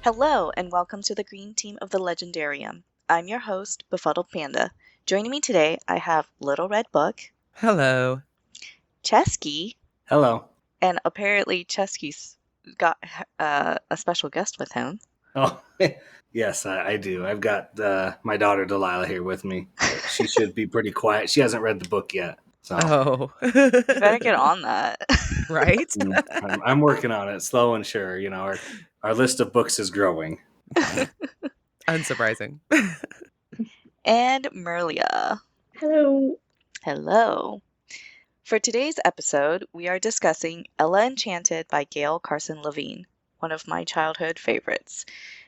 Hello, and welcome to the Green Team of the Legendarium. I'm your host, Befuddled Panda. Joining me today, I have Little Red Book, Hello. Chesky, Hello. and apparently Chesky's got a special guest with him. Oh, yes, I do. I've got my daughter Delilah here with me. She should be pretty quiet. She hasn't read the book yet. So Oh. You better get on that. Right? I'm working on it, slow and sure. You know, our list of books is growing. Unsurprising. And Merlia. Hello. Hello. For today's episode, we are discussing Ella Enchanted by Gail, Carson, Levine, one of my childhood favorites.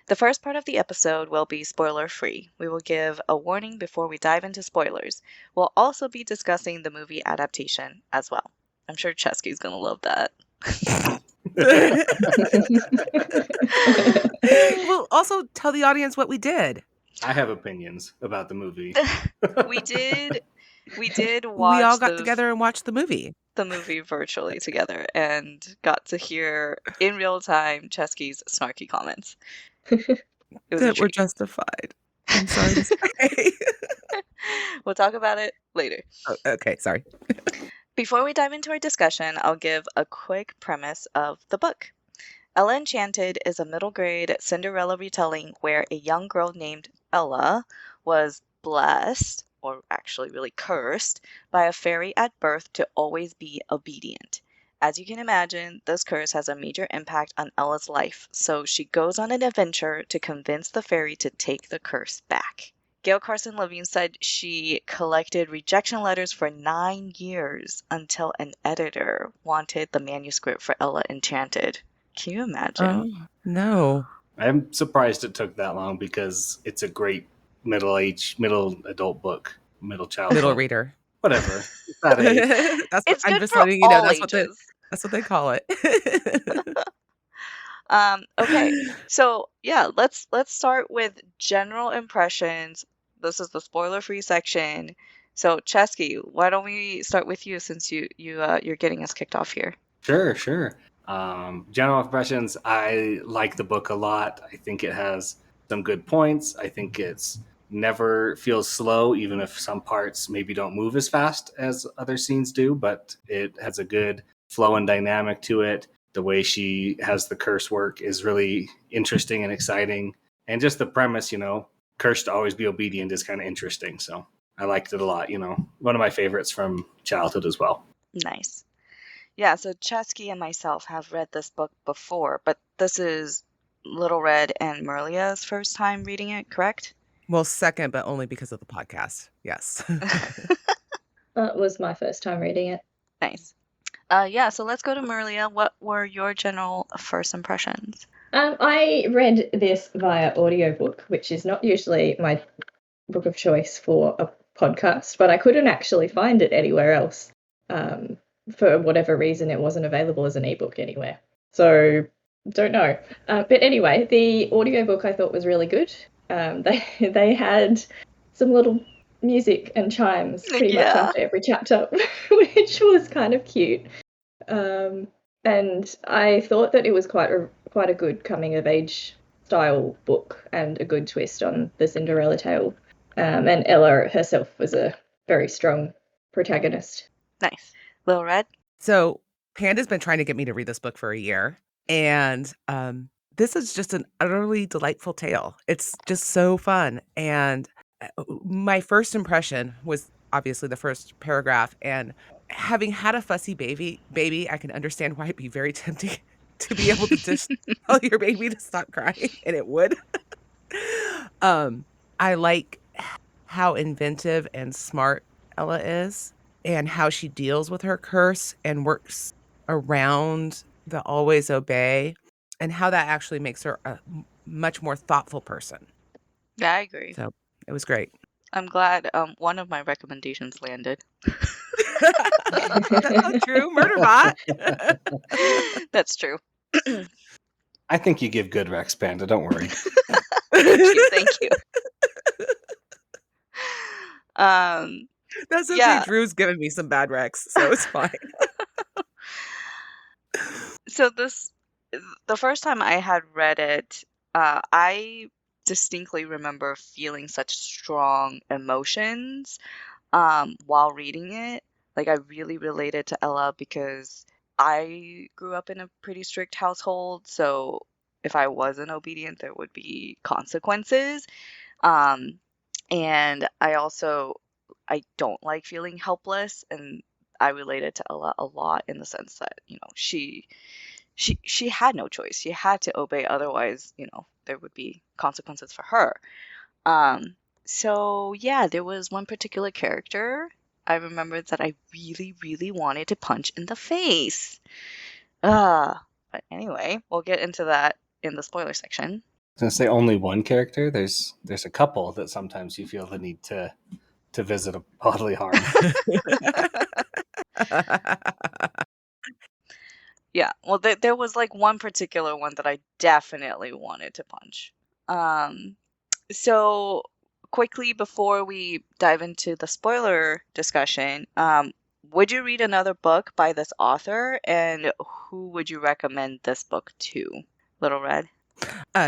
The first part of the episode will be spoiler-free. We will give a warning before we dive into spoilers. We'll also be discussing the movie adaptation as well. I'm sure Chesky's gonna love that. We'll also tell the audience what we did. I have opinions about the movie. We did watch We all got together and watched the movie. the movie virtually together and got to hear in real time Chesky's snarky comments. It was a That were treat. justified. I'm sorry to say. We'll talk about it later. Oh, okay, sorry. Before we dive into our discussion, I'll give a quick premise of the book. Ella Enchanted is a middle grade Cinderella retelling where a young girl named Ella was blessed, or actually really cursed, by a fairy at birth to always be obedient. As you can imagine, this curse has a major impact on Ella's life, so she goes on an adventure to convince the fairy to take the curse back. Gail Carson Levine said she collected rejection letters for 9 years until an editor wanted the manuscript for Ella Enchanted. Can you imagine? Oh, no. I'm surprised it took that long because it's a great middle adult book, middle child Middle book. reader. Whatever. It's that age. It's I'm good just for letting you know all that's what they call it. Okay, so yeah, let's start with general impressions. This is the spoiler-free section. So Chesky, why don't we start with you since you're getting us kicked off here? Sure. General impressions, I like the book a lot. I think it has some good points. I think it's never feels slow, even if some parts maybe don't move as fast as other scenes do, but it has a good flow and dynamic to it. The way she has the curse work is really interesting and exciting. And just the premise, cursed to always be obedient is kind of interesting. So I liked it a lot, one of my favorites from childhood as well. Nice. Yeah, so Chesky and myself have read this book before, but this is Little Red and Merlia's first time reading it, correct? Well, second, but only because of the podcast. Yes. That was my first time reading it. Nice. Yeah, so let's go to Merlia. What were your general first impressions? I read this via audiobook, which is not usually my book of choice for a podcast, but I couldn't actually find it anywhere else. For whatever reason, it wasn't available as an ebook anywhere. So, don't know. But anyway, the audiobook I thought was really good. They had some little music and chimes pretty much after every chapter, which was kind of cute. And I thought that it was quite a good coming of age style book and a good twist on the Cinderella tale. And Ella herself was a very strong protagonist. Nice. Little Red? So Panda's been trying to get me to read this book for a year. And this is just an utterly delightful tale. It's just so fun. And my first impression was obviously the first paragraph. And having had a fussy baby, I can understand why it'd be very tempting to be able to just tell your baby to stop crying, and it would. I like how inventive and smart Ella is, and how she deals with her curse and works around the always obey, and how that actually makes her a much more thoughtful person. Yeah, I agree. So it was great. I'm glad one of my recommendations landed. That's not true. Murderbot. That's true. I think you give good recs, Panda. Don't worry. Thank you. That's okay. Drew's giving me some bad recs, so it's fine. So the first time I had read it, I distinctly remember feeling such strong emotions while reading it. Like, I really related to Ella because I grew up in a pretty strict household, so if I wasn't obedient, there would be consequences. Um, and I don't like feeling helpless, and I related to Ella a lot in the sense that, she had no choice. She had to obey, otherwise, there would be consequences for her. Um, so yeah, there was one particular character I remember that I really, really wanted to punch in the face. But anyway, we'll get into that in the spoiler section. I was gonna say only one character. There's a couple that sometimes you feel the need to visit a bodily harm. Yeah, well, there was like one particular one that I definitely wanted to punch. So quickly before we dive into the spoiler discussion, would you read another book by this author, and who would you recommend this book to? Little Red?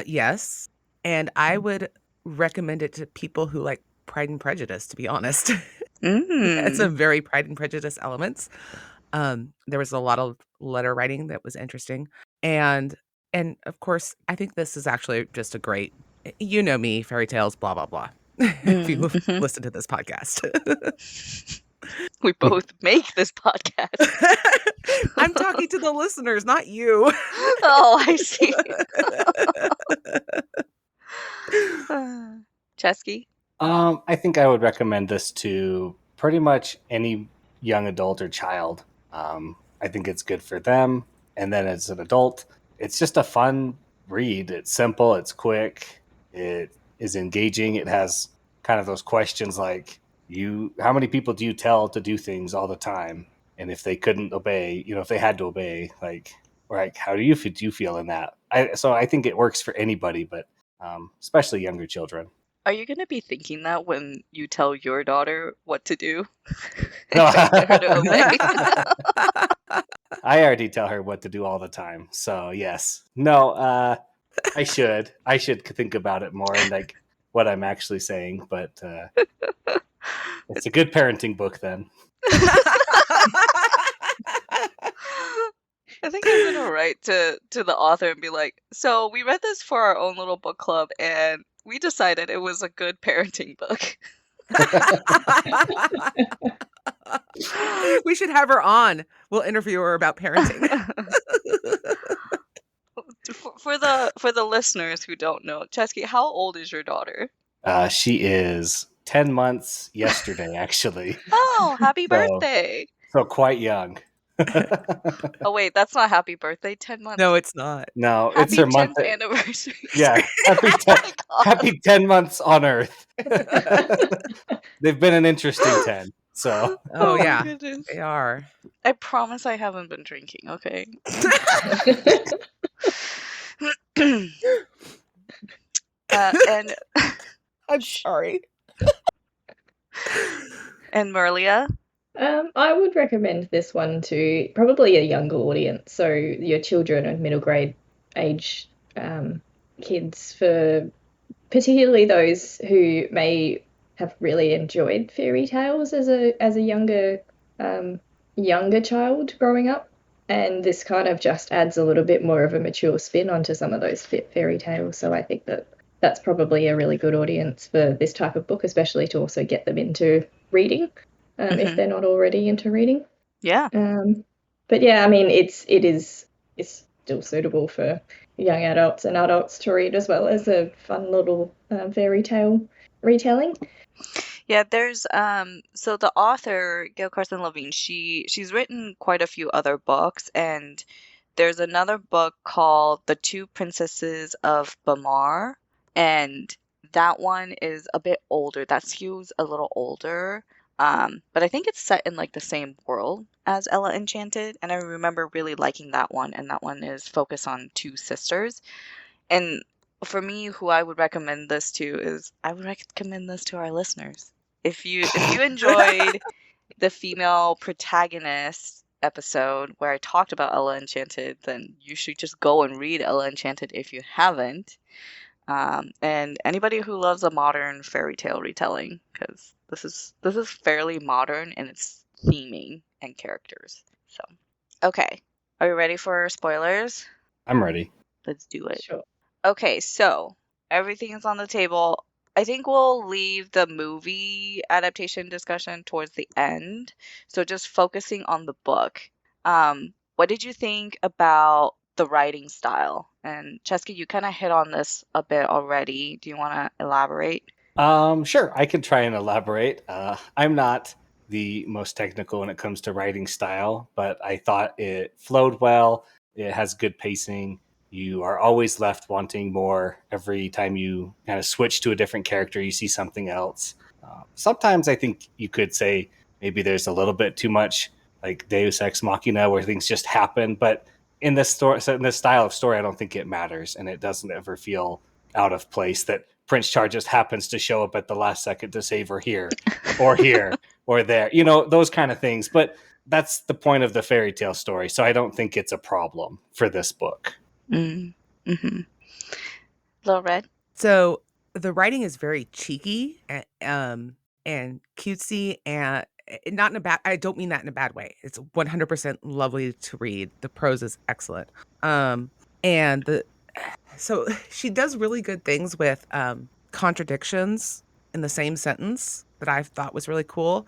Yes, and I would recommend it to people who like Pride and Prejudice, to be honest. It had some very Pride and Prejudice elements. There was a lot of letter writing that was interesting, and of course, I think this is actually just a great, you know me, fairy tales, blah blah blah. If you Mhm. listen to this podcast, We both make this podcast. I'm talking to the listeners, not you. Oh, I see. Chesky? I think I would recommend this to pretty much any young adult or child. I think it's good for them. And then as an adult, it's just a fun read. It's simple, it's quick, it is engaging. It has kind of those questions like, how many people do you tell to do things all the time? And if they couldn't obey, if they had to obey, how do you feel in that? So I think it works for anybody, but especially younger children. Are you going to be thinking that when you tell your daughter what to do? No. Expecting her to obey? I already tell her what to do all the time. So yes. No, I should think about it more and like what I'm actually saying, but it's a good parenting book then. I think I'm gonna write to the author and be like, so we read this for our own little book club and we decided it was a good parenting book. We should have her on. We'll interview her about parenting. For the listeners who don't know, Chesky, how old is your daughter? She is 10 months yesterday, actually. Oh, happy birthday. So quite young. Oh wait, that's not happy birthday. 10 months. No, it's not. No, Happy it's her 10th month. anniversary. Yeah, happy 10 months on Earth. They've been an interesting 10. So. Oh my yeah, goodness. they are. I promise I haven't been drinking, okay? And I'm sorry. and Merlia? I would recommend this one to probably a younger audience, so your children and middle grade age kids, for particularly those who may have really enjoyed fairy tales as a younger child growing up, and this kind of just adds a little bit more of a mature spin onto some of those fairy tales. So I think that's probably a really good audience for this type of book, especially to also get them into reading. If they're not already into reading. Yeah. But yeah, I mean, it's still suitable for young adults and adults to read, as well as a fun little fairy tale retelling. Yeah, there's so the author, Gail Carson Levine, she's written quite a few other books, and there's another book called The Two Princesses of Bamar, and that one is a bit older. That skews a little older. But I think it's set in like the same world as Ella Enchanted, and I remember really liking that one, and that one is focused on two sisters. And for me, who I would recommend this to is I would recommend this to our listeners. If you enjoyed the female protagonist episode where I talked about Ella Enchanted, then you should just go and read Ella Enchanted if you haven't. And anybody who loves a modern fairy tale retelling, because this is fairly modern in its theming and characters. So, okay, are you ready for spoilers? I'm ready. Let's do it. Sure. Okay, so everything is on the table. I think we'll leave the movie adaptation discussion towards the end. So just focusing on the book. What did you think about the writing style? And Cheska, you kind of hit on this a bit already. Do you want to elaborate? Sure, I can try and elaborate. I'm not the most technical when it comes to writing style, but I thought it flowed well. It has good pacing. You are always left wanting more every time you kind of switch to a different character. You see something else. Sometimes I think you could say maybe there's a little bit too much like Deus Ex Machina where things just happen, but in this story, so in this style of story, I don't think it matters, and it doesn't ever feel out of place that Prince Charles just happens to show up at the last second to save her here or there, those kind of things. But that's the point of the fairy tale story. So I don't think it's a problem for this book. Mm. Mm-hmm. Little Red? So the writing is very cheeky and cutesy, and not in a bad. I don't mean that in a bad way. It's 100% lovely to read. The prose is excellent. And so she does really good things with contradictions in the same sentence that I thought was really cool.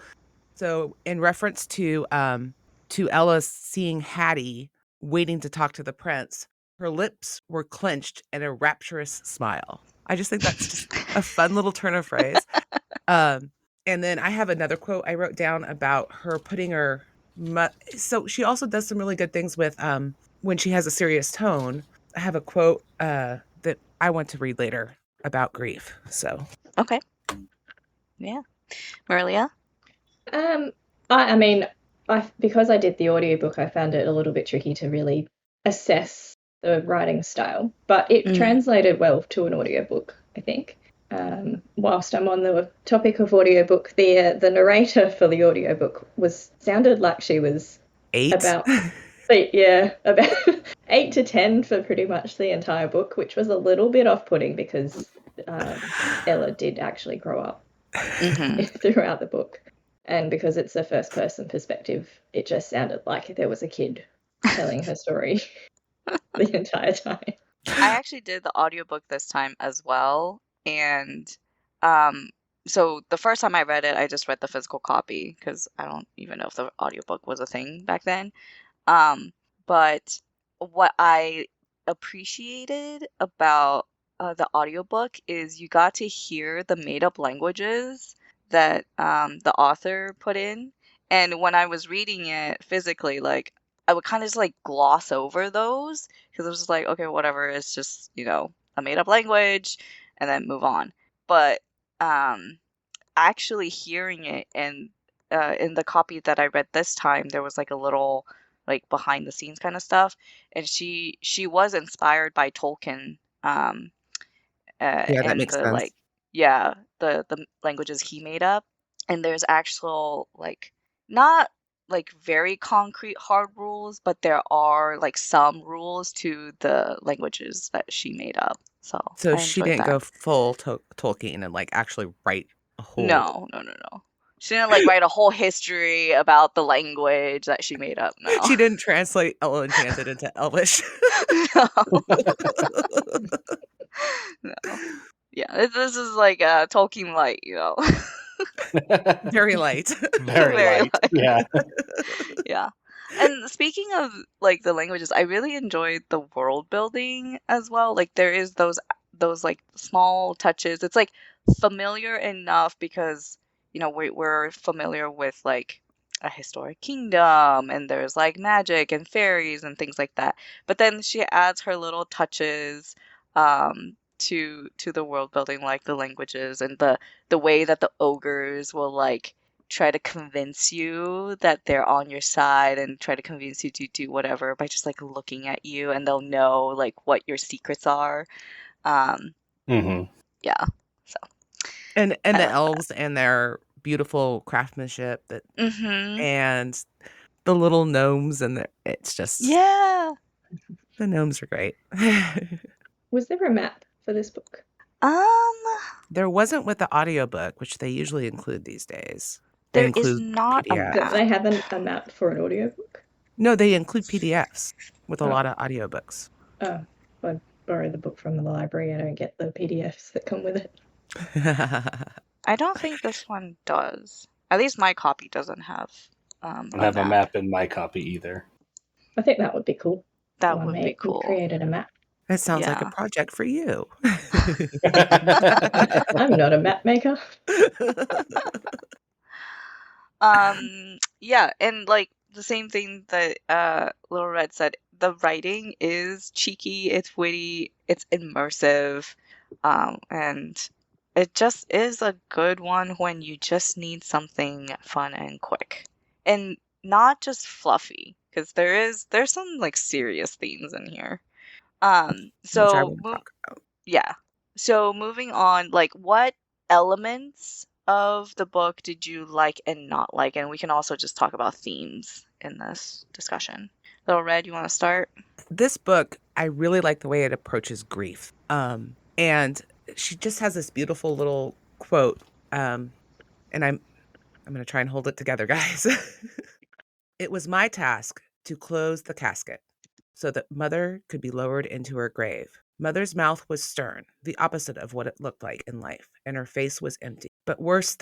So in reference to Ella seeing Hattie waiting to talk to the prince, her lips were clenched in a rapturous smile. I just think that's just a fun little turn of phrase. And then I have another quote I wrote down about her putting her so she also does some really good things with when she has a serious tone. I have a quote that I want to read later about grief. So Okay. Yeah. Marilia? I mean, because I did the audiobook, I found it a little bit tricky to really assess the writing style, but it translated well to an audiobook, I think. Whilst I'm on the topic of audiobook, the narrator for the audiobook sounded like she was 8. about 8 to 10 for pretty much the entire book, which was a little bit off-putting because Ella did actually grow up throughout the book. And because it's a first-person perspective, it just sounded like there was a kid telling her story the entire time. I actually did the audiobook this time as well. And so the first time I read it, I just read the physical copy because I don't even know if the audiobook was a thing back then. But what I appreciated about the audiobook is you got to hear the made-up languages that the author put in. And when I was reading it physically, like I would kind of just like gloss over those because it was just like, okay, whatever, it's just, a made-up language and then move on. But actually hearing it and in the copy that I read this time, there was like a little like behind the scenes kind of stuff, and she was inspired by Tolkien, Yeah, that and makes the sense. the languages he made up, and there's actual like not like very concrete hard rules, but there are like some rules to the languages that she made up. So So I she enjoyed didn't that. go full Tolkien and like actually write a whole. No, no, no, no. She didn't like write a whole history about the language that she made up. No. She didn't translate Ella Enchanted into Elvish. No. No. Yeah, this is like Tolkien light, Very light. Very Very light. light. Yeah. Yeah. And speaking of like the languages, I really enjoyed the world building as well. Like there is those like small touches. It's like familiar enough because we're familiar with like a historic kingdom and there's like magic and fairies and things like that. But then she adds her little touches to the world building, like the languages and the way that the ogres will like try to convince you that they're on your side and try to convince you to do whatever by just like looking at you, and they'll know like what your secrets are. Yeah. So and I the like that. elves and their beautiful craftsmanship Mm-hmm. and the little gnomes and it's just Yeah. the gnomes are great. Was there a map for this book? There wasn't with the audiobook, which they usually include these days. They There is include not a PDFs. But they map. haven't a map for an audiobook? No, they include PDFs with a Oh. lot of audiobooks. Oh, I borrow the book from the library. I don't get the PDFs that come with it. I don't think this one does. At least my copy doesn't have I don't have a map in my copy either. I think that would be cool. That Someone would be cool. created a map. That sounds like a Yeah. project for you. I'm not a map maker. Yeah, and like the same thing that Little Red said, the writing is cheeky, it's witty, it's immersive, and it just is a good one when you just need something fun and quick. And not just fluffy, because there's some like serious themes in here. Which I So want to talk about. yeah. So moving on, like what elements of the book did you like and not like? And we can also just talk about themes in this discussion. Little Red, you want to start? This book, I really like the way it approaches grief. And she just has this beautiful little quote. And I'm going to try and hold it together, guys. It was my task to close the casket so that Mother could be lowered into her grave. Mother's mouth was stern, the opposite of what it looked like in life, and her face was empty. But worse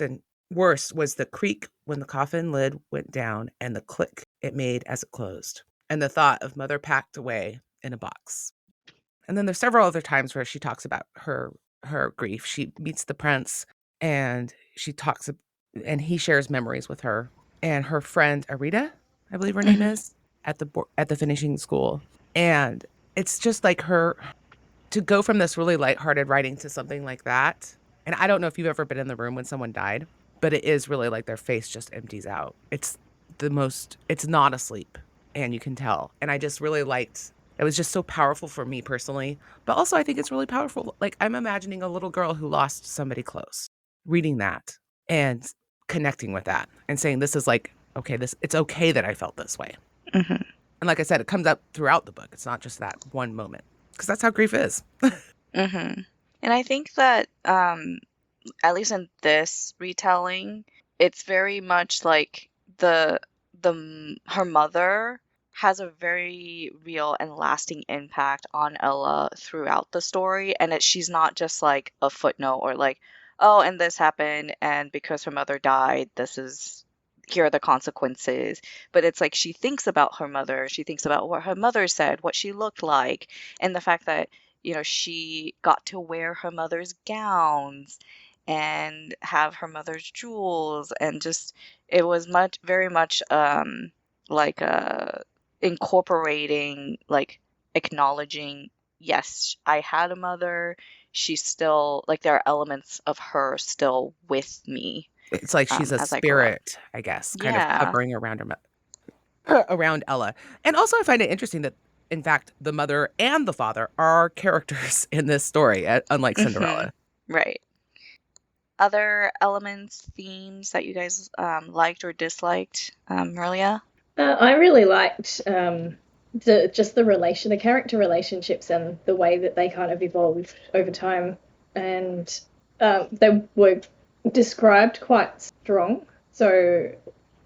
was the creak when the coffin lid went down and the click it made as it closed, and the thought of Mother packed away in a box. And then there's several other times where she talks about her grief. She meets the prince and she talks and he shares memories with her and her friend Arita, I believe her name is, at the finishing school. And it's just like her to go from this really lighthearted writing to something like that. And I don't know if you've ever been in the room when someone died, but it is really like their face just empties out. It's not asleep, and you can tell. And I just really liked it. Was just so powerful for me personally, but also I think it's really powerful. Like I'm imagining a little girl who lost somebody close, reading that and connecting with that and saying, this is like, okay, it's okay that I felt this way. Mm-hmm. And like I said, it comes up throughout the book. It's not just that one moment, because that's how grief is. Mm-hmm. And I think that at least in this retelling, it's very much like her mother has a very real and lasting impact on Ella throughout the story, and she's not just like a footnote or like, oh, and this happened, and because her mother died, here are the consequences. But it's like she thinks about her mother, she thinks about what her mother said, what she looked like, and the fact that, she got to wear her mother's gowns and have her mother's jewels, and just it was very much like incorporating, like acknowledging, yes, I had a mother, she's still like there are elements of her still with me. It's like she's a as I grow up. spirit, I guess, kind of Yeah. hovering around around Ella. And also I find it interesting that in fact the mother and the father are characters in this story, unlike Cinderella. Right. Other elements, themes that you guys liked or disliked, Maria? I really liked the character relationships and the way that they kind of evolved over time, and they were described quite strong. So,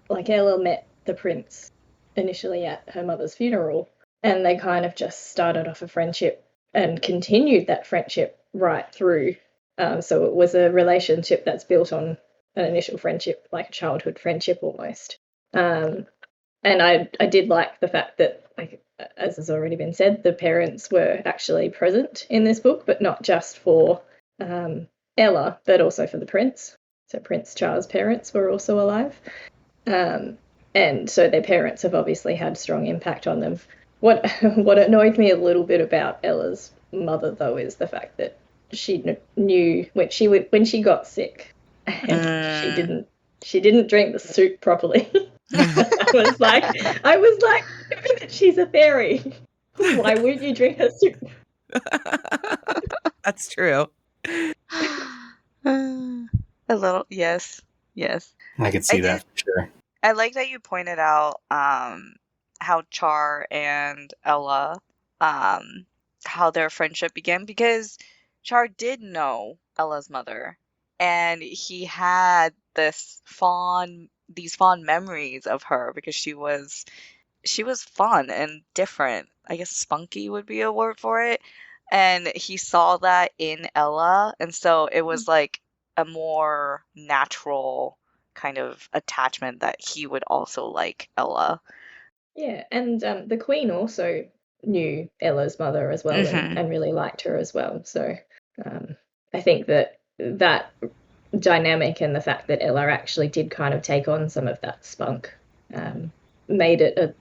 like Ella met the prince initially at her mother's funeral, and they kind of just started off a friendship and continued that friendship right through. So it was a relationship that's built on an initial friendship, like a childhood friendship almost. And I did like the fact that, like, as has already been said, the parents were actually present in this book, but not just for Ella, but also for the prince. So Prince Charles' parents were also alive. And so their parents have obviously had strong impact on them. What annoyed me a little bit about Ella's mother, though, is the fact that she knew when she got sick, and she didn't drink the soup properly. I was like, she's a fairy. Why wouldn't you drink her soup? That's true. A little, yes. I could see that for sure. I like that you pointed out how Char and Ella, how their friendship began, because Char did know Ella's mother, and he had these fond memories of her because she was fun and different. I guess spunky would be a word for it. And he saw that in Ella, and so it was like a more natural kind of attachment that he would also like Ella. Yeah, and the Queen also knew Ella's mother as well, Mhm. and really liked her as well. So I think that dynamic and the fact that Ella actually did kind of take on some of that spunk made it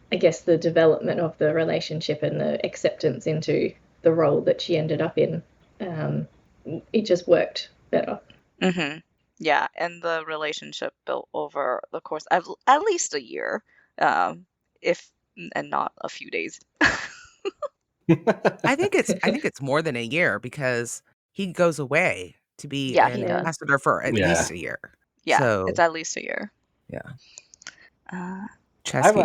I guess the development of the relationship and the acceptance into the role that she ended up in, it just worked better. Mhm. Yeah, and the relationship built over the course of at least a year, if and not a few days. I think it's more than a year because he goes away to be Yeah, he an Yeah. does. ambassador for at Yeah. least a year. Yeah, it's So, at least a year. yeah. Uh, Chesky?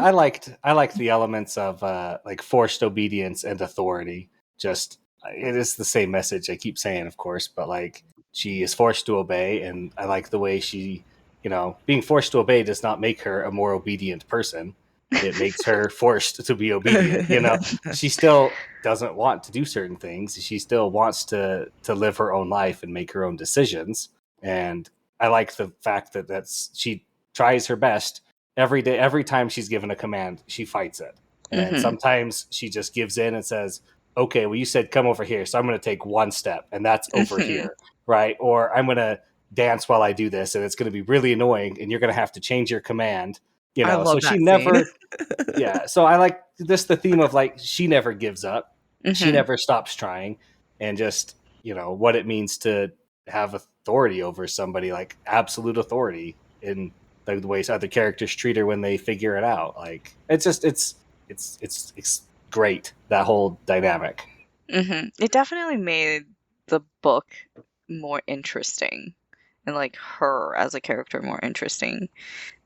I liked the elements of like forced obedience and authority. Just it is the same message I keep saying, of course, but like she is forced to obey, and I like the way she, being forced to obey does not make her a more obedient person. It makes her forced to be obedient. She still doesn't want to do certain things. She still wants to live her own life and make her own decisions. And I like the fact that she tries her best every day. Every time she's given a command, she fights it. And mhm. sometimes she just gives in and says, okay, well, you said come over here, so I'm going to take one step, and that's over Mhm. here, right? Or I'm going to dance while I do this, and it's going to be really annoying, and you're going to have to change your command. I So love she that scene. never, yeah. So I like this, the theme of like she never gives up, she Mhm. never stops trying, and just what it means to have authority over somebody, like absolute authority in the ways other characters treat her when they figure it out. Like it's great, that whole dynamic. Mhm. It definitely made the book more interesting and like her as a character more interesting.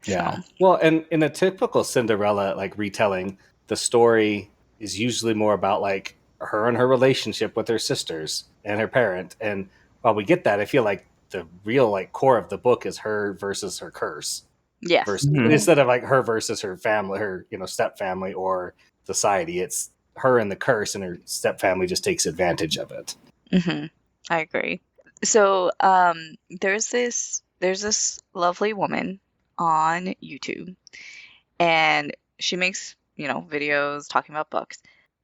Yeah. So, Well, and in a typical Cinderella like retelling, the story is usually more about like her and her relationship with her sisters and her parent. And while we get that, I feel like the real like core of the book is her versus her curse. yes. Versus Mhm. instead of like her versus her family, her step family or society, it's her and the curse, and her step family just takes advantage of it. Mhm. I agree. So, there's this lovely woman on YouTube, and she makes, videos talking about books.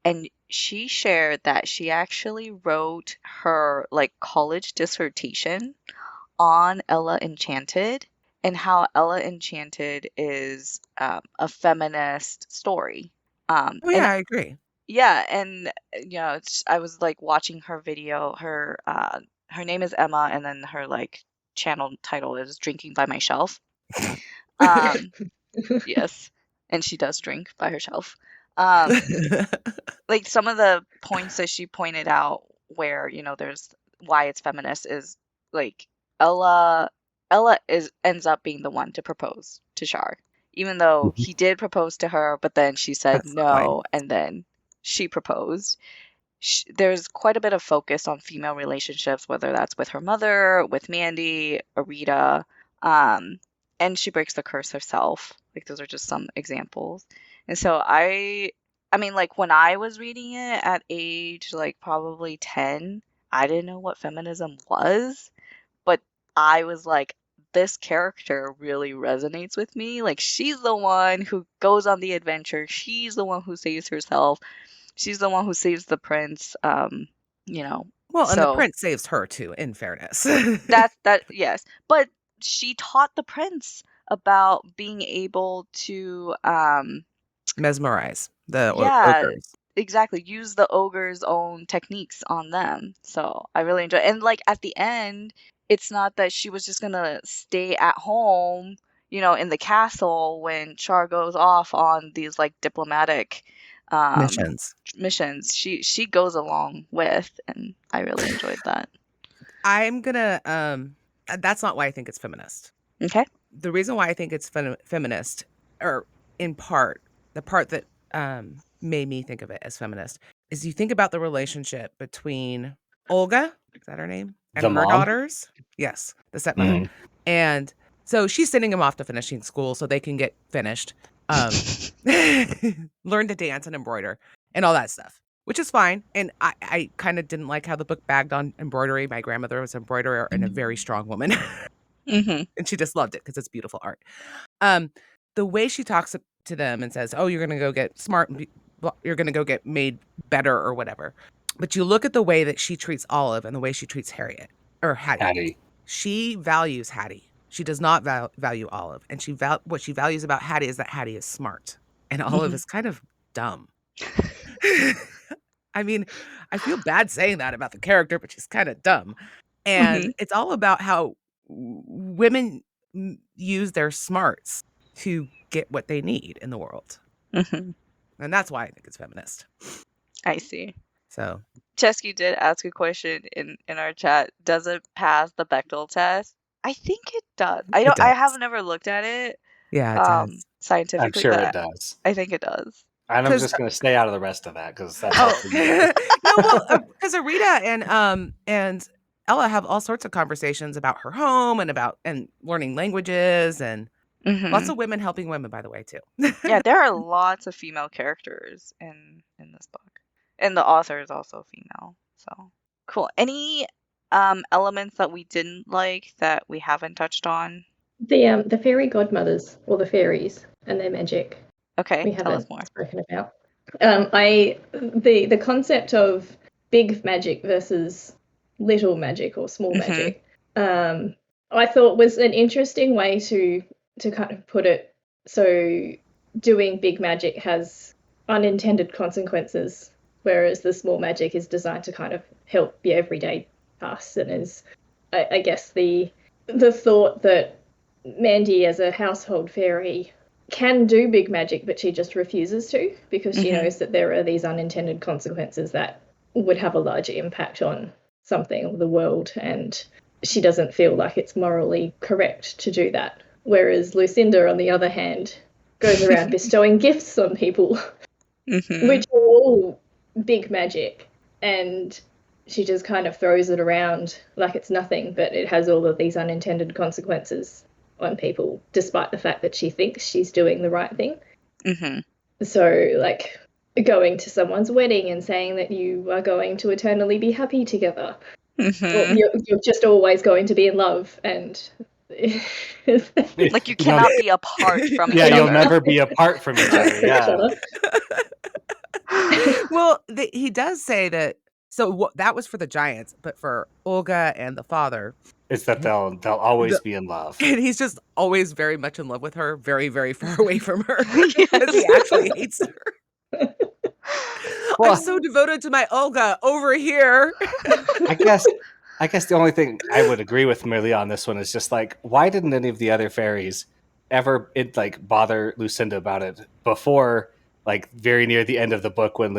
And she shared that she actually wrote her like college dissertation on Ella Enchanted, and how Ella Enchanted is a feminist story. Oh, And yeah, I agree. yeah, and I was like watching her video. Her name is Emma, and then her like channel title is Drinking by My Shelf. Um, yes, and she does drink by herself. Um, like some of the points that she pointed out where there's why it's feminist is like ella ella is ends up being the one to propose to Shar, even though he did propose to her, but then she said That's the line. no, and then she proposed. There's quite a bit of focus on female relationships, whether that's with her mother, with Mandy, Arita, um, and she breaks the curse herself. Like those are just some examples. And so I mean, like when I was reading it at age like probably 10, I didn't know what feminism was, but I was like, this character really resonates with me. Like she's the one who goes on the adventure. She's the one who saves herself. She's the one who saves the prince. You know, Well, and the so prince saves her too, in fairness. that yes, but she taught the prince about being able to Mesmerize the yeah, ogres. exactly, use the ogre's own techniques on them. So I really enjoy, and like at the end, it's not that she was just gonna stay at home, in the castle when Char goes off on these like diplomatic Missions. missions. She goes along with, and I really enjoyed that. I'm gonna that's not why I think it's feminist. Okay. the reason why I think it's feminist, or in part, the part that made me think of it as feminist, is you think about the relationship between Olga, is that her name, and The her mom. daughters. Yes, the stepmother. And so she's sending them off to finishing school so they can get finished, learn to dance and embroider and all that stuff, which is fine. And I kind of didn't like how the book bagged on embroidery. My grandmother was an embroiderer and a very strong woman. Mm-hmm. And she just loved it because it's beautiful art. The way she talks to them and says, "Oh, you're gonna go get smart and you're gonna go get made better or whatever," but you look at the way that she treats Olive and the way she treats Harriet or Hattie. Hattie. She values Hattie. She does not value Olive, and what she values about Hattie is that Hattie is smart, and Olive is kind of dumb. I mean, I feel bad saying that about the character, but she's kind of dumb, and it's all about how women use their smarts to get what they need in the world. And that's why I think it's feminist. I see. So Chesky did ask a question in our chat. Does it pass the Bechdel test? I think it does. I It have does. never looked at it Yeah, it does. scientifically, I'm sure but it does. I think it does. And I'm 'Cause- just going to stay out of the rest of that because that's Oh, all for you. no, well, because Arita and Ella have all sorts of conversations about her home and learning languages and lots of women helping women, by the way, too. Yeah, there are lots of female characters in this book, and the author is also female. So cool. Any elements that we didn't like that we haven't touched on? The fairy godmothers, or the fairies, and their magic. Okay, We tell us haven't more. spoken about. The concept of big magic versus little magic or small magic, I thought was an interesting way to kind of put it. So doing big magic has unintended consequences, whereas the small magic is designed to kind of help your everyday task, and is, I guess, the thought that Mandy, as a household fairy, can do big magic, but she just refuses to because she knows that there are these unintended consequences that would have a larger impact on something or the world, and she doesn't feel like it's morally correct to do that. Whereas Lucinda, on the other hand, goes around bestowing gifts on people, which are all big magic, and she just kind of throws it around like it's nothing, but it has all of these unintended consequences on people, despite the fact that she thinks she's doing the right thing. So, like, going to someone's wedding and saying that you are going to eternally be happy together, or you're just always going to be in love, and like you cannot be apart from each Yeah, other. you'll never be apart from each other. Yeah. Well, he does say that. So that was for the giants, but for Olga and the father, It's that they'll always be in love. and he's just always very much in love with her, very, very far away from her, because he actually hates her. Well, I'm so devoted to my Olga over here. I guess the only thing I would agree with Millie on this one is just like, why didn't any of the other fairies ever bother Lucinda about it before, like very near the end of the book when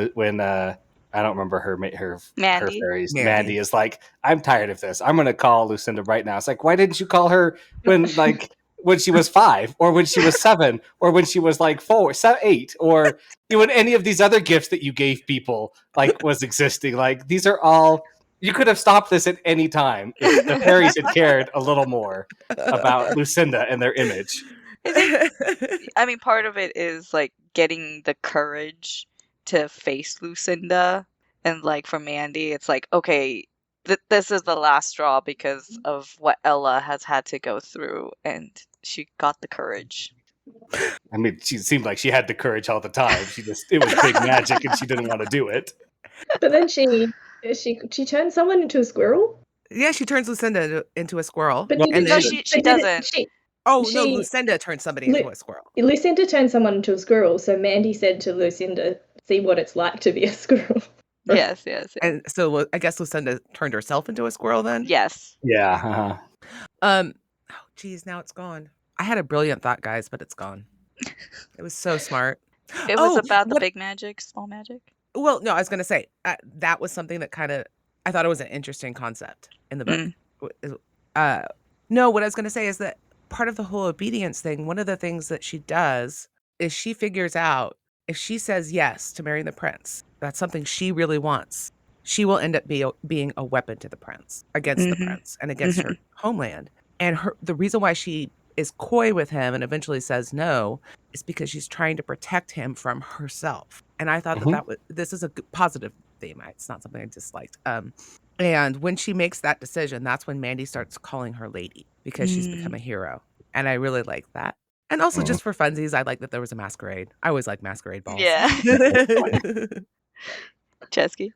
I don't remember her fairies. Mandy is like, I'm tired of this. I'm going to call Lucinda right now. It's like, why didn't you call her when she was 5 or when she was 7 or when she was like 4, 7, 8 or when any of these other gifts that you gave people was existing? Like, these are all, you could have stopped this at any time if the fairies had cared a little more about Lucinda and their image. I mean, part of it is like getting the courage to face Lucinda, and like for Mandy, it's like, okay, this is the last straw because of what Ella has had to go through, and she got the courage. I mean, she seemed like she had the courage all the time. It was big magic, and she didn't want to do it. But then she turns someone into a squirrel. Yeah, she turns Lucinda into a squirrel. But she doesn't. No, Lucinda turns somebody into a squirrel. Lucinda turned someone into a squirrel, so Mandy said to Lucinda, see what it's like to be a squirrel. Yes. And so I guess Lucinda turned herself into a squirrel then? Yes. Yeah. Oh, geez, now it's gone. I had a brilliant thought, guys, but it's gone. It was so smart. It was about the big magic, small magic. Well, no, I was going to say that was something that I thought it was an interesting concept in the book. No, what I was going to say is that part of the whole obedience thing, one of the things that she does is she figures out if she says yes to marrying the prince, that's something she really wants. She will end up being a weapon to the prince, against the Mhm. prince and against Mhm. her homeland. And the reason why she is coy with him and eventually says no is because she's trying to protect him from herself. And I thought Mhm. this is a positive theme. It's not something I disliked. And when she makes that decision, that's when Mandy starts calling her lady because she's become Mm. a hero. And I really like that. And also Mhm. just for funsies, I like that there was a masquerade. I always like masquerade balls. Yeah. Yeah, it's funny. Chesky.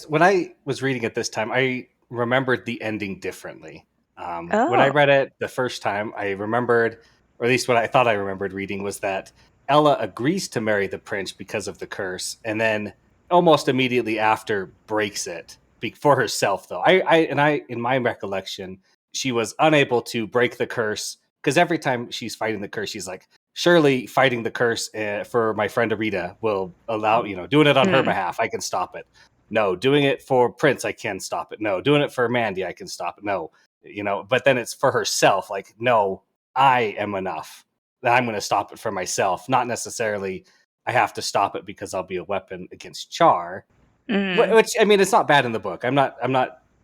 When I was reading it this time, I remembered the ending differently. When I Oh. read it the first time, I remembered, or at least what I thought I remembered reading, was that Ella agrees to marry the prince because of the curse, and then almost immediately after breaks it for herself. Though in my recollection, she was unable to break the curse because every time she's fighting the curse, she's like, surely fighting the curse for my friend Arita will allow, doing it on her Mm. behalf, I can stop it. No, doing it for Prince, I can stop it. No, doing it for Mandy, I can stop it. No, but then it's for herself. Like, no, I am enough. I'm going to stop it for myself. Not necessarily I have to stop it because I'll be a weapon against Char. Mm. Which, I mean, it's not bad in the book. I'm not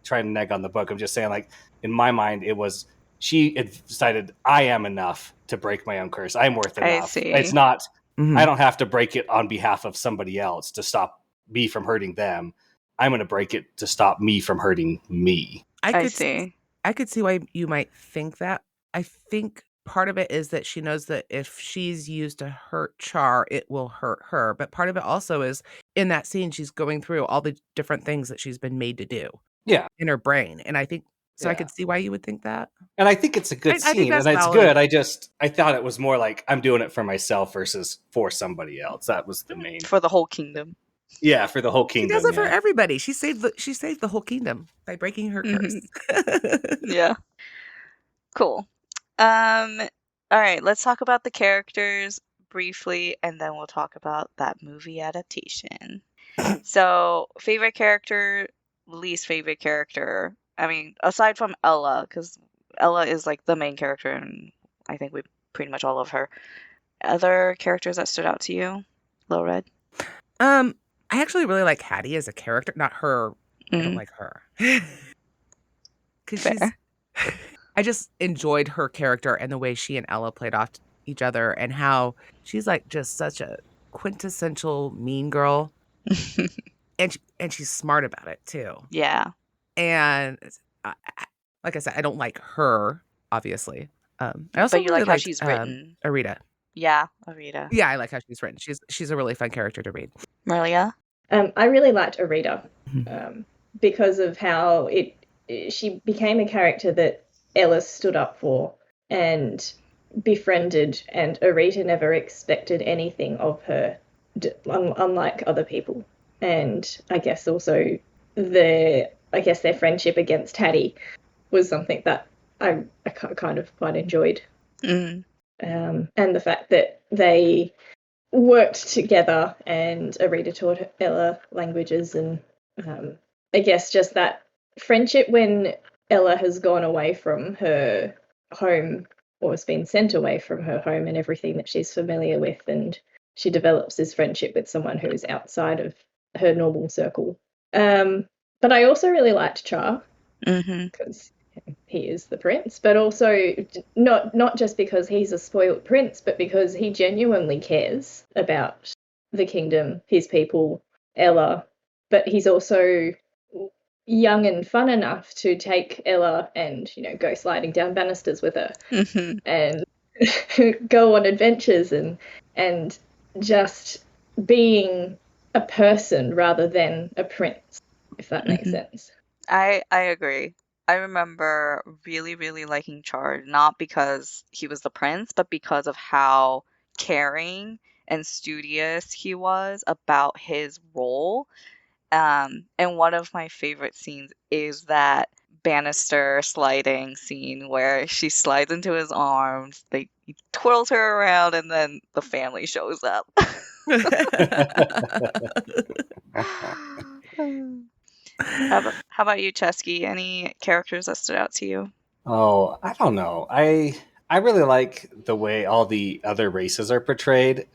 trying to neg on the book. I'm just saying, like, in my mind, it was she had decided I am enough to break my own curse. I'm worth I enough. It's see. not I Mhm. don't have to break it on behalf of somebody else to stop me from hurting them. I'm going to break it to stop me from hurting me. I I could see. I could see why you might think that. I think part of it is that she knows that if she's used to hurt Char, it will hurt her. But part of it also is in that scene, she's going through all the different things that she's been made to do Yeah, in her brain. And I think so. I yeah. could see why you would think that. And I think it's a good I think scene, that's and it's valid. good. I thought it was more like I'm doing it for myself versus for somebody else. That was the main, For the whole kingdom. yeah, for the whole She does kingdom. it for Yeah. everybody. She saved the whole kingdom by breaking her curse. Mhm. Yeah. Cool. Um, all right, let's talk about the characters briefly, and then we'll talk about that movie adaptation. So, favorite character, least favorite character. I mean, aside from Ella, because Ella is like the main character, and I think we pretty much all love her. Other characters that stood out to you, Lil Red? I actually really like Hattie as a character, not her. I don't Mm, like her because she's. fair. I just enjoyed her character and the way she and Ella played off each other, and how she's like just such a quintessential mean girl, and she's smart about it too. Yeah. And like I said, I don't like her, obviously. I also But you really like how liked she's written. Arita. Yeah, Arita. Yeah, I like how she's written. She's a really fun character to read. Maria? I really liked Arita Mhm. because of how she became a character that Ella stood up for and befriended, and Arita never expected anything of her, unlike other people. And I guess also their friendship against Hattie was something that I kind of quite enjoyed. Mm. And the fact that they worked together and Arita taught Ella languages, and I guess just that friendship when Ella has gone away from her home, or has been sent away from her home and everything that she's familiar with, and she develops this friendship with someone who's outside of her normal circle. But I also really liked Char Mm-hmm. because he is the prince, but also not just because he's a spoiled prince, but because he genuinely cares about the kingdom, his people, Ella. But he's also young and fun enough to take Ella and go sliding down banisters with her Mm-hmm. and go on adventures and just being a person rather than a prince, if that makes Mm-hmm. sense. I agree. I remember really, really liking Char, not because he was the prince, but because of how caring and studious he was about his role. And one of my favorite scenes is that banister sliding scene where she slides into his arms, he twirls her around, and then the family shows up. How about you, Chesky? Any characters that stood out to you? Oh, I don't know. I really like the way all the other races are portrayed,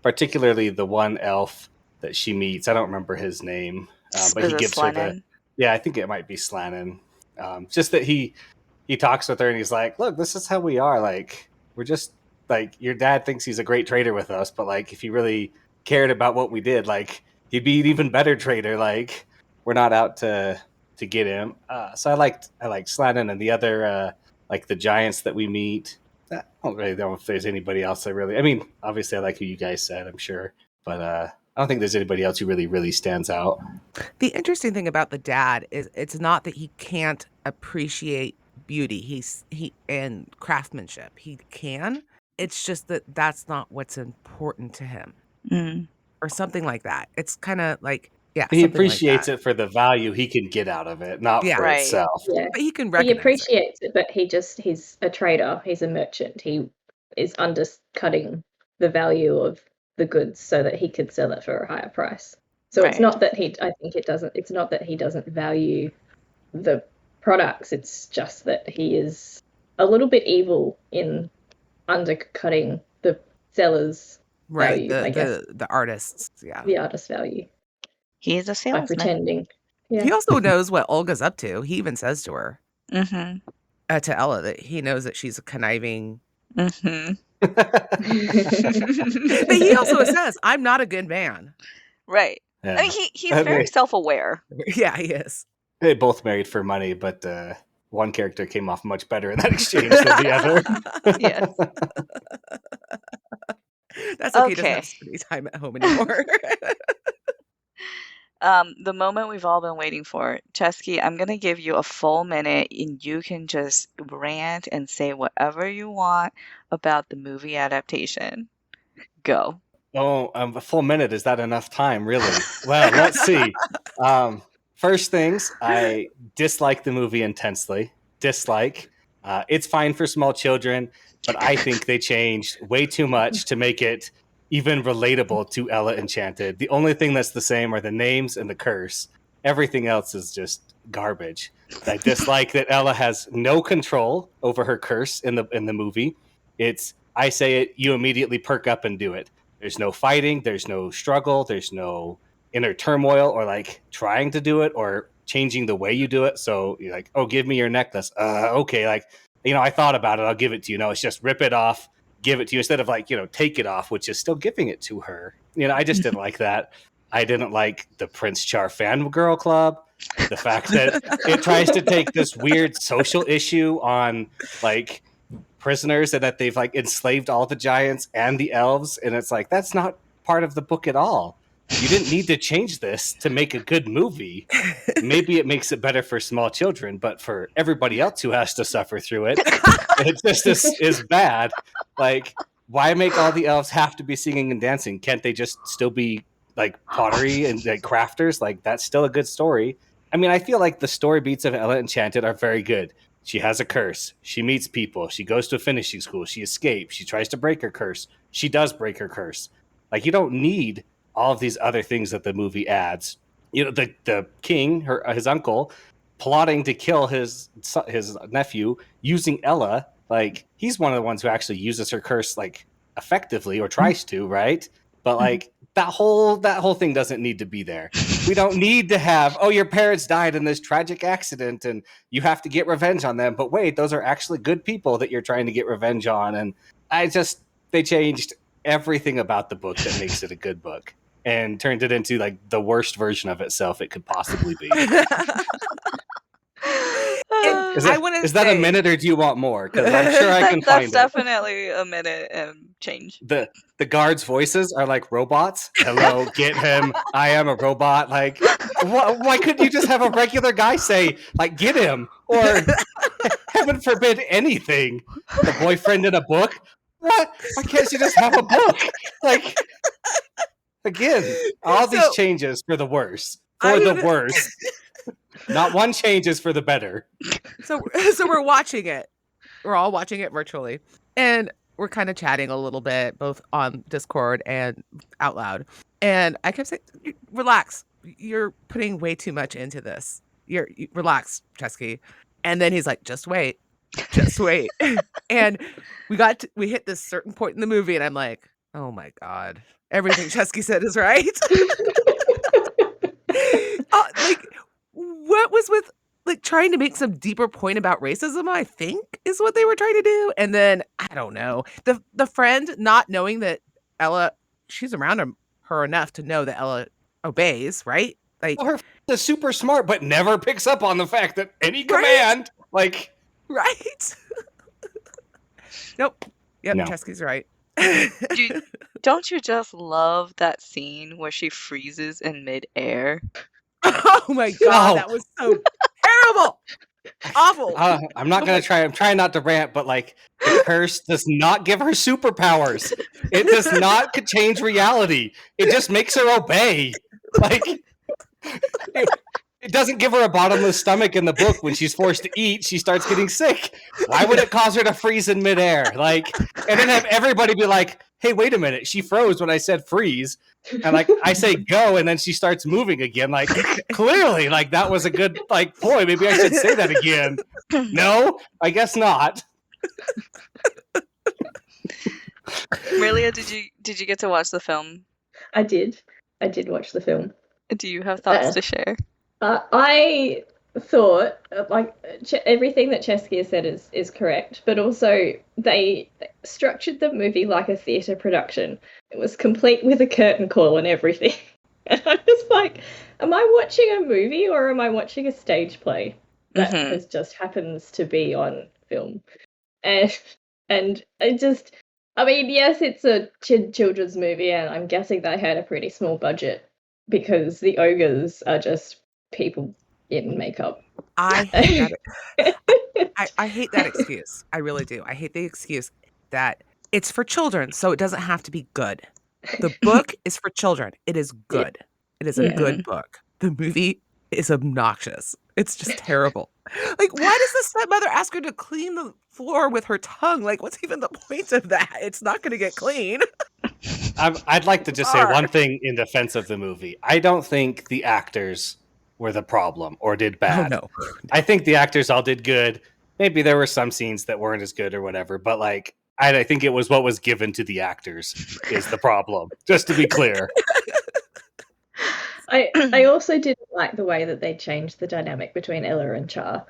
particularly the one elf that she meets. I don't remember his name, but Is he it gives her the, Slennon? yeah, I think it might be Slannon. Just that he talks with her and he's like, "Look, this is how we are. Like, we're just like your dad thinks he's a great trader with us, but like if he really cared about what we did, like he'd be an even better trader. Like, we're not out to get him." So I liked Slannon and the other like the giants that we meet. I don't really know if there's anybody else I really. I mean, obviously I like who you guys said, I'm sure, but I don't think there's anybody else who really stands out. The interesting thing about the dad is it's not that he can't appreciate beauty. He and craftsmanship. He can. It's just that that's not what's important to him Mm. or something like that. It's kind of like, yeah, He something like appreciates that. it for the value he can get out of it, not Yeah, for Right. itself. Yeah. but he can He recognize it. appreciates it, but he's a trader, he's a merchant. He is undercutting the value of the goods so that he could sell it for a higher price. So it's Right. not that it's not that he doesn't value the products, it's just that he is a little bit evil in undercutting the seller's Right. value, I guess, The artists. Yeah. the artist's value He's a by salesman. pretending. Yeah. He also knows what Olga's up to. He even says to her, Mm-hmm. to Ella, that he knows that she's a conniving. Mm-hmm. But he also says, "I'm not a good man." Right. Yeah. I mean, he's And very self-aware. Yeah, he is. they both married for money, but one character came off much better in that exchange than the other. Yes. That's okay. He doesn't Okay. have any time at home anymore. The moment we've all been waiting for. Chesky, I'm going to give you a full minute and you can just rant and say whatever you want about the movie adaptation. Go. Oh, a full minute. Is that enough time, really? Well, let's see. First things, I dislike the movie intensely. Dislike. It's fine for small children, but I think they changed way too much to make it even relatable to Ella Enchanted. The only thing that's the same are the names and the curse. Everything else is just garbage. I dislike that Ella has no control over her curse in the movie. It's I say it, you immediately perk up and do it. There's no fighting, there's no struggle, there's no inner turmoil or like trying to do it or changing the way you do it. So you're like, oh, give me your necklace. Okay, like I thought about it. I'll give it to you. No, it's just rip it off, give it to you instead of like take it off, which is still giving it to her. I just didn't like that. I didn't like the Prince Char fangirl club. The fact that it tries to take this weird social issue on like prisoners and that they've like enslaved all the giants and the elves, and it's like that's not part of the book at all. You didn't need to change this to make a good movie. Maybe it makes it better for small children, but for everybody else who has to suffer through it, it just is bad. Like, why make all the elves have to be singing and dancing? Can't they just still be like pottery and like crafters? Like, that's still a good story. I mean, I feel like the story beats of Ella Enchanted are very good. She has a curse. She meets people. She goes to a finishing school. She escapes. She tries to break her curse. She does break her curse. Like, you don't need all of these other things that the movie adds. The king, his uncle, plotting to kill his nephew using Ella. Like, he's one of the ones who actually uses her curse like effectively or tries to, right? But like that whole thing doesn't need to be there. We don't need to have, oh, your parents died in this tragic accident and you have to get revenge on them. But wait, those are actually good people that you're trying to get revenge on. And they changed everything about the book that makes it a good book and turned it into like the worst version of itself it could possibly be. Is that a minute or do you want more? Because I'm sure I can find it. That's definitely a minute and change. The guards' voices are like robots. Hello, get him. I am a robot. Like, why couldn't you just have a regular guy say, like, get him? Or, heaven forbid, anything. The boyfriend in a book? What? Why can't you just have a book? Like, again, all these changes for the worse. For the worse. Not one change is for the better. So we're watching it. We're all watching it virtually. And we're kind of chatting a little bit, both on Discord and out loud. And I kept saying, relax. You're putting way too much into this. Relax, Chesky. And then he's like, just wait. Just wait. And we hit this certain point in the movie, and I'm like, oh my God, everything Chesky said is right. Like, what was with like trying to make some deeper point about racism, I think is what they were trying to do. And then I don't know. The friend not knowing that Ella, she's around her enough to know that Ella obeys, right? Like, Well, her is super smart, but never picks up on the fact that any Right? command, like, right? Nope. Yep, No. Chesky's right. Don't you just love that scene where she freezes in midair? Oh my God, No. that was so terrible. Awful. I'm not gonna try. I'm trying not to rant, but like the curse does not give her superpowers. It does not change reality. It just makes her obey. Like it doesn't give her a bottomless stomach in the book. When she's forced to eat, she starts getting sick. Why would it cause her to freeze in midair? Like, and then have everybody be like, "Hey, wait a minute! She froze when I said freeze." And like I say go, and then she starts moving again. Like clearly, like that was a good like boy. Maybe I should say that again. No, I guess not. Maria, did you get to watch the film? I did watch the film. Do you have thoughts to share? I thought everything that Chesky has said is correct, but also they structured the movie like a theatre production. It was complete with a curtain call and everything. And I was like, am I watching a movie or am I watching a stage play that has just happens to be on film? And it just, I mean, yes, it's a children's movie, and I'm guessing they had a pretty small budget because the ogres are just people in makeup. I hate that. I hate that excuse. I really do. I hate the excuse that it's for children, so it doesn't have to be good. The book is for children. It is good. It is a good book. The movie is obnoxious. It's just terrible. Like, why does the stepmother ask her to clean the floor with her tongue? Like, what's even the point of that? It's not going to get clean. I'd like to just say one thing in defense of the movie. I don't think the actors were the problem or did bad. Oh, no. I think the actors all did good. Maybe there were some scenes that weren't as good or whatever, but like I think it was what was given to the actors is the problem. Just to be clear. I also didn't like the way that they changed the dynamic between Ella and Char,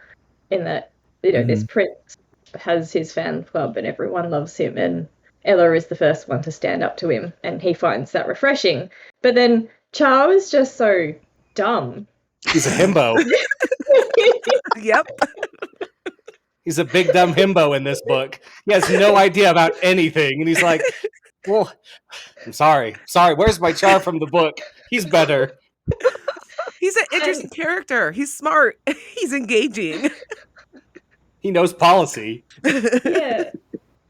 in that this prince has his fan club and everyone loves him, and Ella is the first one to stand up to him, and he finds that refreshing. But then Char is just so dumb. He's a himbo. Yep. He's a big dumb himbo in this book. He has no idea about anything, and he's like, "Well, I'm sorry. Where's my Char from the book? He's better." He's an interesting character. He's smart. He's engaging. He knows policy. Yeah.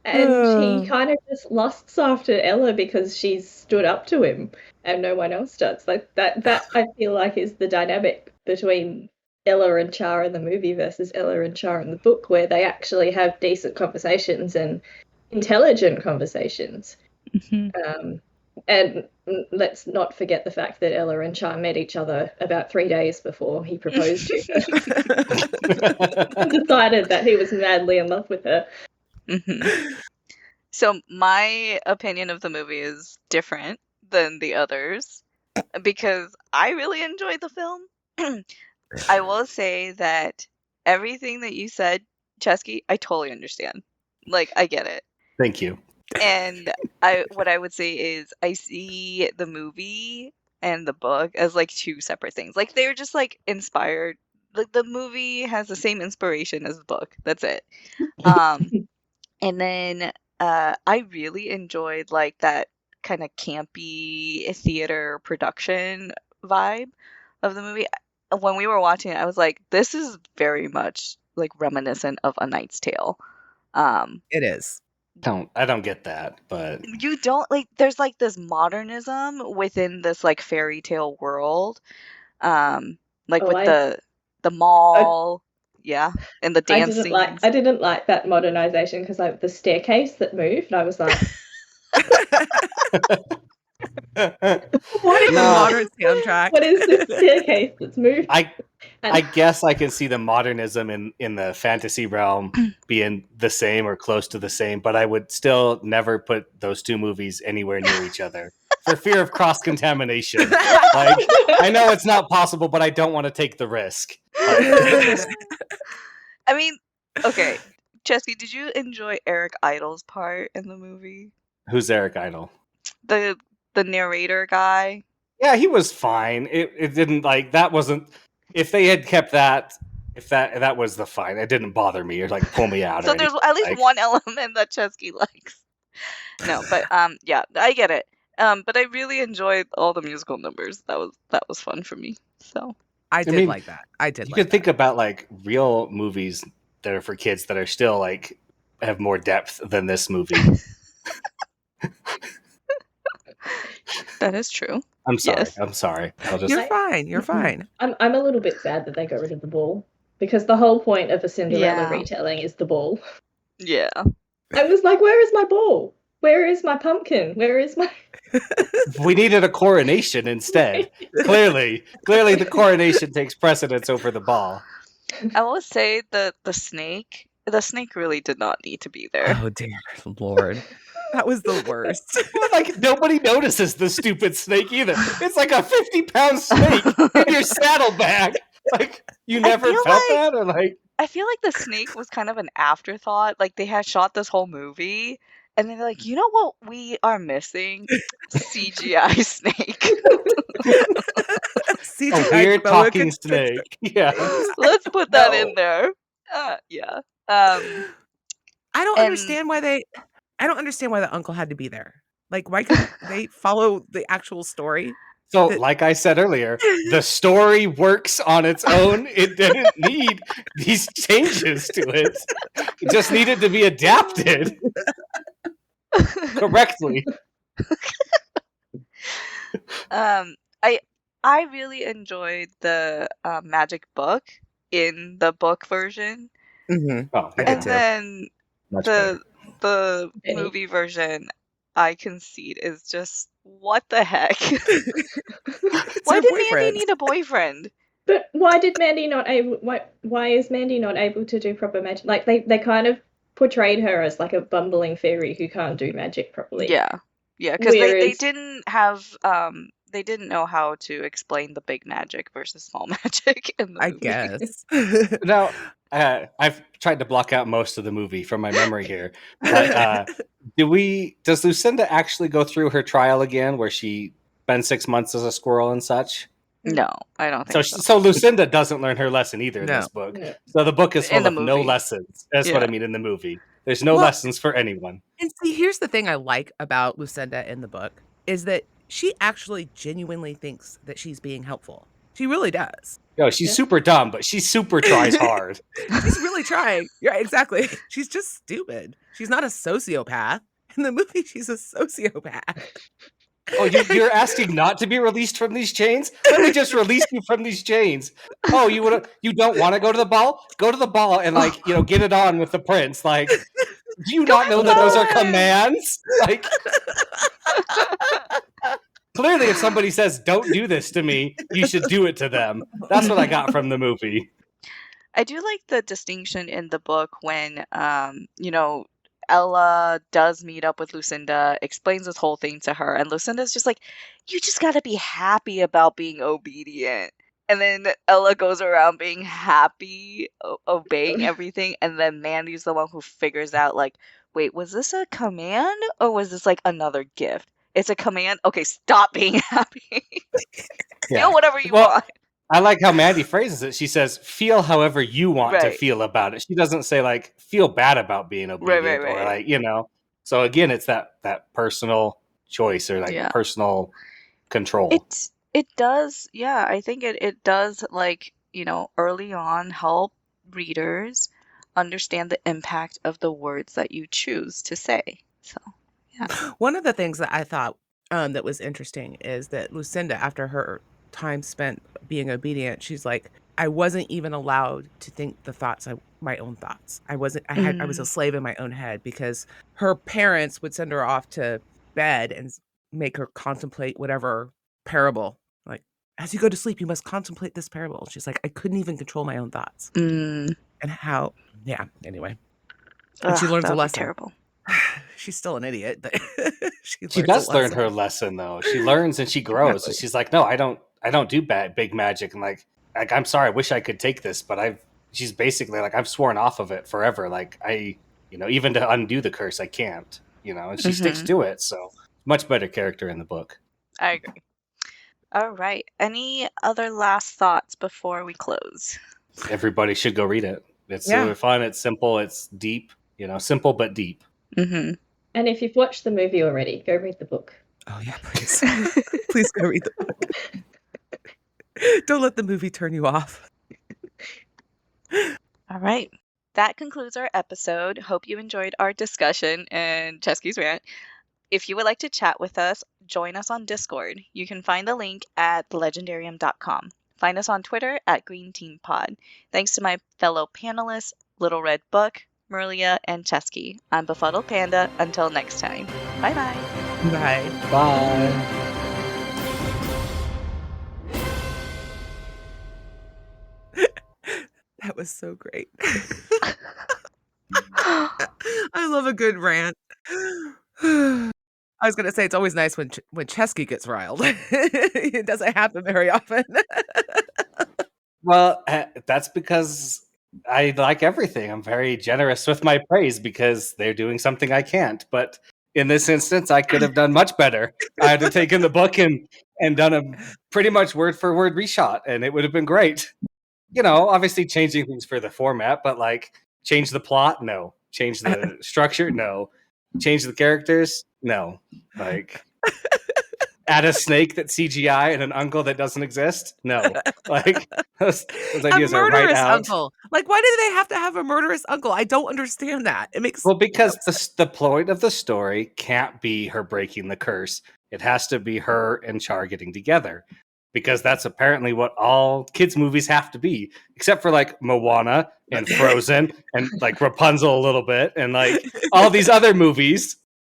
And he kind of just lusts after Ella because she's stood up to him and no one else does. Like that I feel like is the dynamic between Ella and Char in the movie versus Ella and Char in the book, where they actually have decent conversations and intelligent conversations. And let's not forget the fact that Ella and Char met each other about 3 days before he proposed to her. And decided that he was madly in love with her. So my opinion of the movie is different than the others because I really enjoyed the film. I will say that everything that you said, Chesky, I totally understand. Like, I get it. Thank you. And what I would say is I see the movie and the book as like two separate things. Like they're just like inspired. Like the movie has the same inspiration as the book. That's it. And then I really enjoyed like that kind of campy theater production vibe of the movie. When we were watching it, I was like, this is very much like reminiscent of A Knight's Tale. It is. I don't get that, but You don't like there's like this modernism within this like fairy tale world. Like with the mall, and the dance scenes. I didn't like that modernization because the staircase that moved, I was like What is The No. modern soundtrack. What is this staircase that's moved? I And guess I can see the modernism in the fantasy realm being the same or close to the same, but I would still never put those two movies anywhere near each other for fear of cross contamination. Like, I know it's not possible, but I don't want to take the risk. Like, I mean, okay, Chesky, did you enjoy Eric Idle's part in the movie? who's Eric Idle? The narrator guy. Yeah, he was fine. It didn't like that wasn't if they had kept that if that was the fine. It didn't bother me or like pull me out. So or there's anything. at least Like, one element that Chesky likes. No, but yeah, I get it. But I really enjoyed all the musical numbers. That was fun for me. So I did mean, like that. I did you like could think about like real movies that are for kids that are still like have more depth than this movie. that is true. I'm sorry. Yes. I'm sorry. I'll just You're fine. You're fine. I'm a little bit sad that they got rid of the ball, because the whole point of a Cinderella Yeah. retelling is the ball. Yeah. I was like, where is my ball? Where is my pumpkin? Where is my... we needed a coronation instead. Clearly the coronation takes precedence over the ball. I will say the snake really did not need to be there. Oh dear Lord. That was the worst. Like nobody notices the stupid snake either. It's like a 50-pound snake in your saddlebag. Like you never feel felt like- that, or like I feel like the snake was kind of an afterthought. Like they had shot this whole movie and they're like, you know what we are missing? CGI snake. a weird talking snake. Yeah. Let's put that No. in there. Yeah. I don't and- understand why the uncle had to be there. Like, why couldn't they follow the actual story? So, like I said earlier, the story works on its own. It didn't need these changes to it. It just needed to be adapted correctly. I really enjoyed the magic book in the book version, Mm-hmm. Oh, I yeah. did and too. then Much the better. Benny. movie version I concede is just what the heck. It's Why her did Mandy boyfriend. need a boyfriend? But why did Mandy not able? Why is Mandy not able to do proper magic? Like they kind of portrayed her as like a bumbling fairy who can't do magic properly. Yeah, because they Whereas- didn't have they didn't know how to explain the big magic versus small magic in the I movie. guess. Now, I've tried to block out most of the movie from my memory here. But does Lucinda actually go through her trial again where she spends 6 months as a squirrel and such? No, I don't So, think so. so Lucinda doesn't learn her lesson either in No. this book. No. So the book is In full the of no movie. lessons. That's what I Yeah. mean in the movie. There's no Well- lessons for anyone. And see, here's the thing I like about Lucinda in the book is that she actually genuinely thinks that she's being helpful. She really does. No, she's Yeah. super dumb, but she super tries hard. She's really trying. Yeah, exactly. She's just stupid. She's not a sociopath. In the movie, she's a sociopath. Oh, you're asking not to be released from these chains? Let me just release you from these chains. Oh, you don't want to go to the ball? Go to the ball and get it on with the prince. Like, do you not know that those are on. commands? Like, clearly, if somebody says, "Don't do this to me," you should do it to them. That's what I got from the movie. I do like the distinction in the book when Ella does meet up with Lucinda, explains this whole thing to her, and Lucinda's just like, you just gotta be happy about being obedient. And then Ella goes around being happy, obeying everything, and then Mandy's the one who figures out, like, wait, was this a command or was this like another gift? It's a command? Okay, stop being happy. Feel whatever you Well, want. I like how Mandy phrases it. She says, "Feel however you want to Right. feel about it." She doesn't say like, "Feel bad about being obedient," or right. like. So again, it's that personal choice or like Yeah. personal control. It does, yeah. I think it does, like, early on help readers understand the impact of the words that you choose to say. So, One of the things that I thought that was interesting is that Lucinda, after her time spent being obedient, she's like, I wasn't even allowed to think the thoughts, my own thoughts. I was a slave in my own head because her parents would send her off to bed and make her contemplate whatever parable. Like, as you go to sleep, you must contemplate this parable. She's like, I couldn't even control my own thoughts. Mm. And how, yeah, anyway. And she Ugh, learns that a would be lesson. terrible. She's still an idiot, but She learns a does learn lesson. her lesson though. She learns and she grows. Exactly. And she's like, no, I don't do big magic. And like, I'm sorry, I wish I could take this, but she's basically like, I've sworn off of it forever. Like even to undo the curse, I can't, and she sticks to it. So much better character in the book. I agree. All right. Any other last thoughts before we close? Everybody should go read it. It's Yeah. super fun. It's simple. It's deep, simple but deep. Mm-hmm. And if you've watched the movie already, go read the book. Oh yeah, please. Please go read the book. Don't let the movie turn you off. All right. That concludes our episode. Hope you enjoyed our discussion and Chesky's rant. If you would like to chat with us, join us on Discord. You can find the link at thelegendarium.com. Find us on Twitter at Green Team Pod. Thanks to my fellow panelists, Little Red Book, Merlia, and Chesky. I'm Befuddled Panda. Until next time. Bye-bye. Bye. Bye. That was so great. I love a good rant. I was going to say, it's always nice when Chesky gets riled. It doesn't happen very often. Well, that's because I like everything. I'm very generous with my praise because they're doing something I can't. But in this instance, I could have done much better. I had to taken the book and done a pretty much word for word reshot, and it would have been great. Obviously changing things for the format, but like change the plot, no. Change the structure, no. Change the characters, no. Like add a snake that's CGI and an uncle that doesn't exist, no. Like those ideas are right out. Uncle. Like, why do they have to have a murderous uncle? I don't understand that. It makes because the point of the story can't be her breaking the curse. It has to be her and Char getting together. Because that's apparently what all kids' movies have to be, except for like Moana and Frozen and like Rapunzel a little bit and like all these other movies.